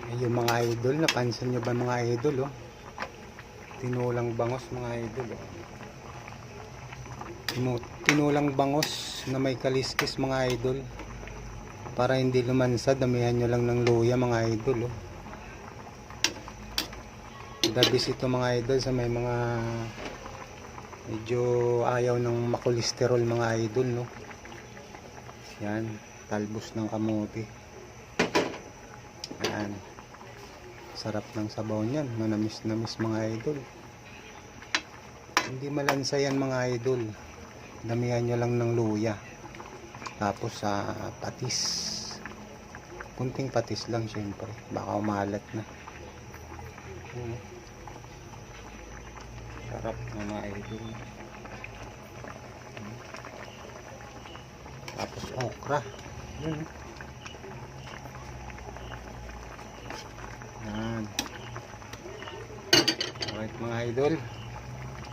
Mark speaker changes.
Speaker 1: Yung mga idol, napansin nyo ba mga idol, oh? Tinulang bangos mga idol, oh. Tinulang bangos na may kaliskis mga idol. Para hindi lumansad, damihan nyo lang ng luya mga idol, oh. Dabis ito mga idol sa may mga medyo ayaw ng makolesterol mga idol, no. Yan, talbos ng kamote. Yan. Sarap ng sabaw niyan, manamis namis mga idol. Hindi malansa yan mga idol. Damihan nyo lang ng luya. Tapos sa patis. Kunting patis lang syempre. Baka umalat na. Sarap mga idol. Tapos okra. Yan. Yan. Alright mga idol.